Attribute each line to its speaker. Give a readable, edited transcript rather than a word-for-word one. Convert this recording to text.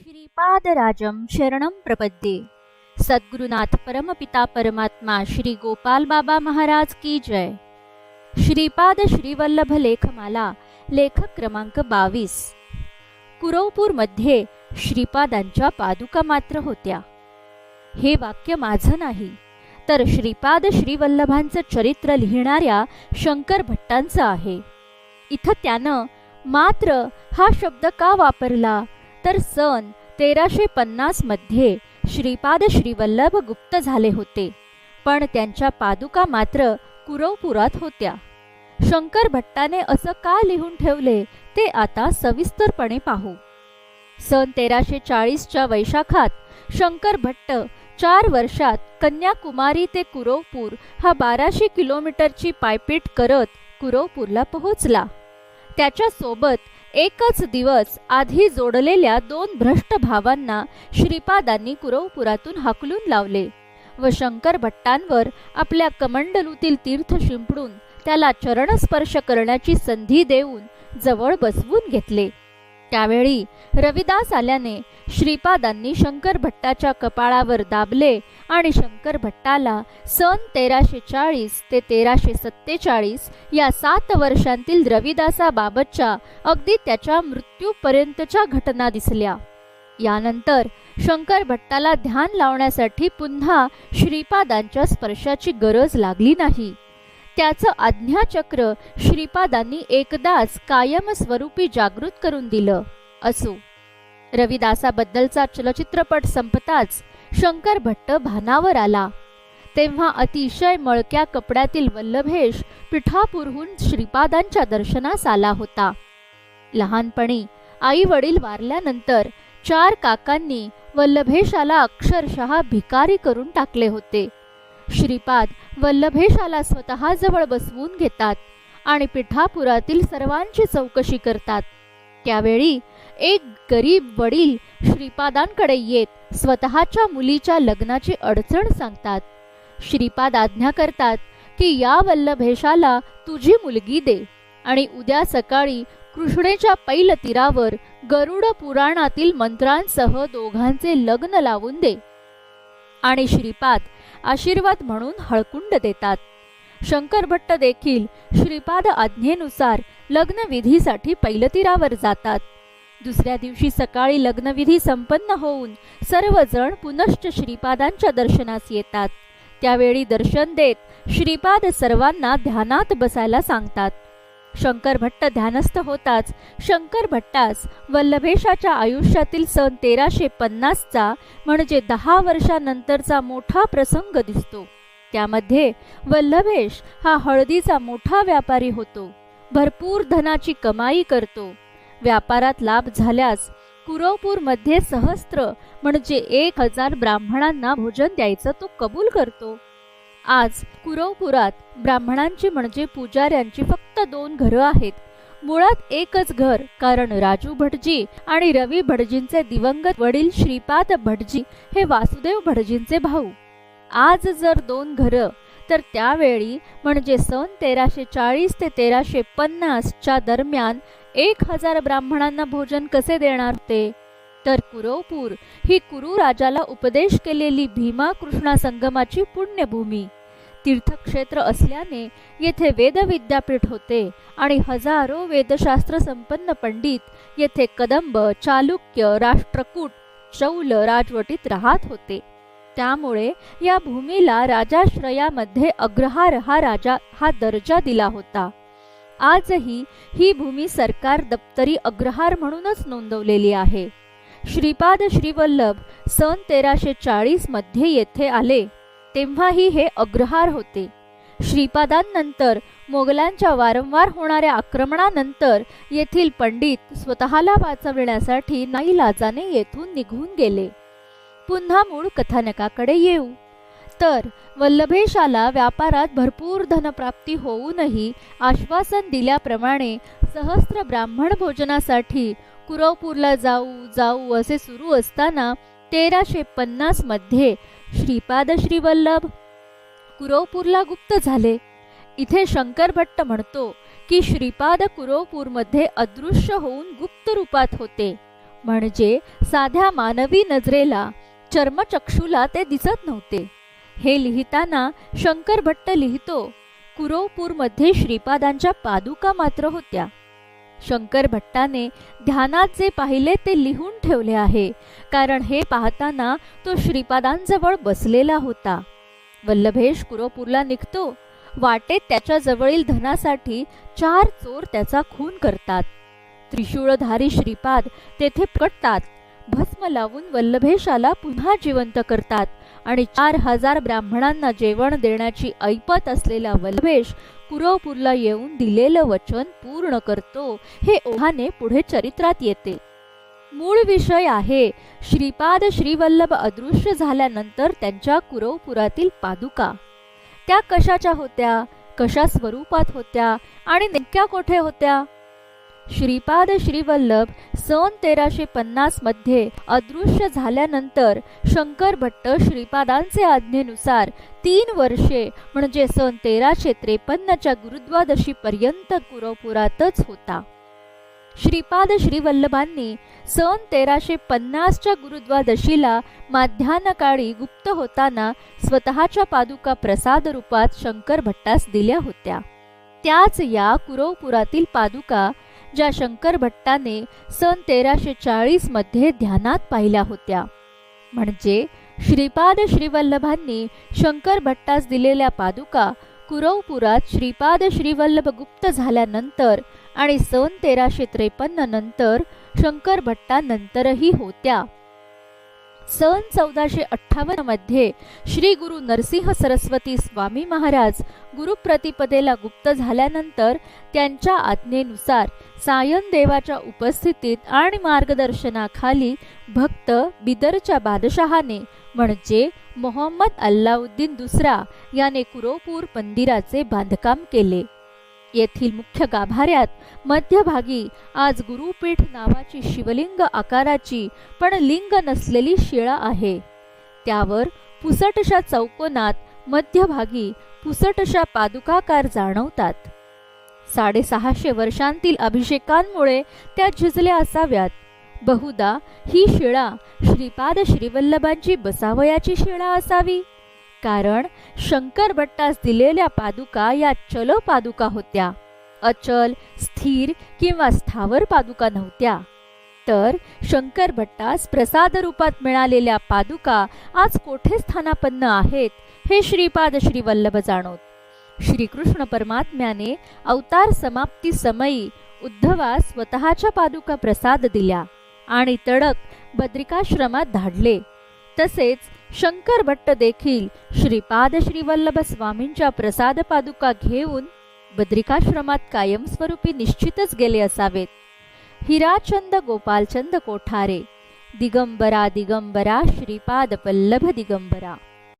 Speaker 1: श्रीपादराजं शरणं प्रपद्ये। सद्गुरुनाथ परमपिता परमात्मा श्री गोपाल बाबा महाराज की जय। श्रीपाद श्रीवल्लभ लेखमाला लेखक क्रमांक 22। कुरवपूर मध्ये श्रीपादांच्या पादुका मात्र होत्या। हे वाक्य माझं नाही, तर श्रीपाद श्रीवल्लभांचं चरित्र लिहिणाऱ्या शंकर भट्टांचं आहे। इथं त्यानं मात्र हा शब्द का वापरला, तर सन 1350 मध्ये श्रीपाद श्रीवल्लभ गुप्त झाले होते, पण त्यांच्या पादुका मात्र कुरवपुरात होत्या। शंकर भट्टाने असं का लिहून ठेवले ते आता सविस्तरपणे पाहू। सन 1340च्या वैशाखात शंकर भट्ट 4 वर्षात कन्याकुमारी ते कुरवपूर हा 1200 किलोमीटरची पायपीट करत कुरवपूरला पोहोचला। त्याच्या सोबत एकच दिवस आधी जोडलेल्या 2 भ्रष्ट भावांना श्रीपादांनी कुरवपुरातून हाकलून लावले व शंकर भट्टांवर आपल्या कमंडलूतील तीर्थ शिंपडून त्याला चरणस्पर्श करण्याची संधी देऊन जवळ बसवून घेतले। त्यावेळी रविदास आल्याने श्रीपादांनी शंकर भट्टाच्या कपाळावर दाबले आणि शंकर भट्टाला सन 1340 ते 1347 या 7 वर्षांतील रविदासाबाबतच्या अगदी त्याच्या मृत्यूपर्यंतच्या घटना दिसल्या। यानंतर शंकर भट्टाला ध्यान लावण्यासाठी पुन्हा श्रीपादांच्या स्पर्शाची गरज लागली नाही। त्याचं आज्ञाचक्र श्रीपादांनी एकदाच कायम स्वरूपी जागृत करून दिलं असो। रविदासाबद्दलचा चलचित्रपट संपताच शंकर भट्ट भानावर आला, तेव्हा अतिशय मळक्या कपड्यातील वल्लभेश पिठापूरहून श्रीपादांच्या दर्शनास आला होता। लहानपणी आई वडील वारल्यानंतर 4 काकांनी वल्लभेशाला अक्षरशः भिकारी करून टाकले होते। श्रीपाद वल्लभेशाला स्वतः जवळ बसवून घेतात आणि पिठापुरातील सर्वांची चौकशी करतात। त्यावेळी एक गरीब वडील श्रीपादांकडे येत स्वतःच्या मुलीच्या लग्नाची अडचण सांगतात। श्रीपाद आज्ञा करतात की या वल्लभेशाला तुझी मुलगी दे आणि उद्या सकाळी कृष्णेच्या पैल तीरावर गरुड पुराणातील मंत्रांसह दोघांचे लग्न लावून दे। आणि श्रीपाद आशीर्वाद म्हणून हळकुंड देतात। शंकर भट्ट देखील श्रीपाद आज्ञेनुसार लग्नविधीसाठी पैलतीरावर जातात। दुसऱ्या दिवशी सकाळी लग्नविधी संपन्न होऊन सर्वजण पुनश्च श्रीपादांच्या दर्शनास येतात। त्यावेळी दर्शन देत श्रीपाद सर्वांना ध्यानात बसायला सांगतात। शंकर भट्ट ध्यानस्थ होताच शंकर भट्टास वल्लभेशाच्या आयुष्यातील सन 1350चा म्हणजे 10 वर्षांनंतरचा मोठा प्रसंग दिसतो। त्यामध्ये वल्लभेश हा हळदीचा मोठा व्यापारी होतो, भरपूर धनाची कमाई करतो। व्यापारात लाभ झाल्यास कुरवपूर मध्ये सहस्त्र म्हणजे 1000 ब्राह्मणांना भोजन द्यायचं तो कबूल करतो। आज कुरवपुरात ब्राह्मणांची म्हणजे पुजाऱ्यांची फक्त 2 घरं आहेत। मुळात एकच घर, कारण राजू भटजी आणि रवी भटजींचे दिवंगत वडील श्रीपाद भटजी हे वासुदेव भटजींचे भाऊ। आज जर 2 घरं, तर त्यावेळी म्हणजे सन 1340 ते 1350 च्या दरम्यान 1000 ब्राह्मणांना भोजन कसे देणार होते? तर कुरवपूर ही कुरु राजाला उपदेश केलेली भीमा कृष्णा संगमाची पुण्यभूमी, तीर्थक्षेत्र असल्याने येथे वेदविद्यापीठ होते आणि हजारो वेदशास्त्र संपन्न पंडित येथे कदंब, चालुक्य, राष्ट्रकूट, चौल राजवटीत राहत होते। त्यामुळे या भूमीला राजाश्रयामध्ये अग्रहार हा दर्जा दिला होता। आजही ही भूमी सरकार दप्तरी अग्रहार म्हणूनच नोंदवलेली आहे। श्रीपाद श्रीवल्लभ सन 1340 मध्ये येथे आले, तेव्हाही हे अग्रहार होते। श्रीपादांनंतर मोगलांच्या वारंवार होणाऱ्या आक्रमणानंतर येथील पंडित स्वतःला वाचविण्यासाठी नाईलाजाने येथून निघून गेले। पुन्हा मूळ कथानकाकडे येऊ तर वल्लभेशाला व्यापारात भरपूर धनप्राप्ती होऊनही आश्वासन दिल्याप्रमाणे सहस्त्र ब्राह्मण भोजनासाठी कुरवपूरला जाऊ असे सुरू असताना 1350 मध्ये श्रीपाद श्रीवल्लभ कुरवपूरला गुप्त झाले। इथे शंकर भट्ट म्हणतो की श्रीपाद कुरवपूरमध्ये अदृश्य होऊन गुप्त रूपात होते म्हणजे साध्या मानवी नजरेला, चर्मचक्षुला ते दिसत नव्हते. हे लिहिताना शंकर भट्ट लिहितो, कुरवपूरमध्ये श्रीपादांच्या पादुका मात्र होत्या. शंकर भट्टाने ध्यानात जे पाहिले ते लिहून ठेवले आहे, कारण हे पाहताना तो श्रीपादांजवळ बसलेला होता. वल्लभेश कुरवपूरला निघतो. वाटेत त्याच्या जवळील धनासाठी 4 चोर त्याचा खून करतात. त्रिशूळधारी श्रीपाद तेथे प्रकटतात. भस्म लावून वल्लभेशाला पुन्हा जिवंत करतात आणि 4000 ब्राह्मणांना जेवण देण्याची ऐपत असलेला वल्लभेश कुरवपूरला येऊन दिलेलं वचन पूर्ण करतो. हे ओहाने पुढे चरित्रात येते. मूळ विषय आहे श्रीपाद श्रीवल्लभ अदृश्य झाल्यानंतर त्यांच्या कुरवपुरातील पादुका. त्या कशाच्या होत्या, कशा स्वरूपात होत्या आणि नेमक्या कोठे होत्या? श्रीपाद श्रीवल्लभ सन 1350 मध्ये अदृश्य झाल्यानंतर शंकर भट्ट श्रीपादांचे आज्ञेनुसार 3 वर्षे म्हणजे सन 1353च्या गुरुद्वादशी पर्यंत कुरवपुरातच होता. श्रीपाद श्रीवल्लभांनी सन 1350च्या गुरुद्वादशीला माध्यान्हकाळी गुप्त होताना स्वतःच्या पादुका प्रसाद रूपात शंकर भट्टास दिल्या होत्या. त्याच या कुरवपुरातील पादुका ज्या शंकर भट्टाने सन 1340 मध्ये ध्यानात पाहिल्या होत्या. म्हणजे श्रीपाद श्रीवल्लभांनी शंकर भट्टास दिलेल्या पादुका कुरवपुरात श्रीपाद श्रीवल्लभ गुप्त झाल्यानंतर आणि सन 1353 नंतर शंकर भट्टानंतरही होत्या. सन 1458 मध्ये श्री गुरु नरसिंह सरस्वती स्वामी महाराज गुरुप्रतिपदेला गुप्त झाल्यानंतर त्यांच्या आज्ञेनुसार सायन देवाच्या उपस्थितीत आणि मार्गदर्शनाखाली भक्त बिदरच्या बादशहाने म्हणजे मोहम्मद अल्लाउद्दीन दुसरा याने कुरवपूर मंदिराचे बांधकाम केले. येथील मुख्य गाभाऱ्यात मध्यभागी आज गुरुपीठ नावाची शिवलिंग आकाराची पण लिंग नसलेली शिळा आहे. त्यावर पुसटशा चौकोनात मध्यभागी पुसटशा पादुकाकार जाणवतात. 650 वर्षांतील अभिषेकांमुळे त्या झिजल्या असाव्यात. बहुधा ही शिळा श्रीपाद श्रीवल्लभांची बसावयाची शिळा असावी, कारण शंकर भट्टास दिलेल्या पादुका या चल पादुका होत्या. अचल, स्थिर किंवा स्थावर पादुका नव्हत्या. तर शंकर भट्टास प्रसाद रूपात मिळालेल्या पादुका आज कोठे स्थानापन्न आहेत हे श्रीपाद श्रीवल्लभ जाणोत. श्रीकृष्ण परमात्म्याने अवतार समाप्ती समयी उद्धवास स्वतःच्या पादुका प्रसाद दिल्या आणि तडक बद्रिकाश्रमात धाडले. तसेच शंकर भट्ट देखील श्रीपाद श्रीवल्लभ स्वामींच्या प्रसाद पादुका घेऊन बद्रिकाश्रमात कायमस्वरूपी निश्चितच गेले असावेत. हिराचंद गोपालचंद कोठारे. दिगंबरा दिगंबरा श्रीपाद वल्लभ दिगंबरा.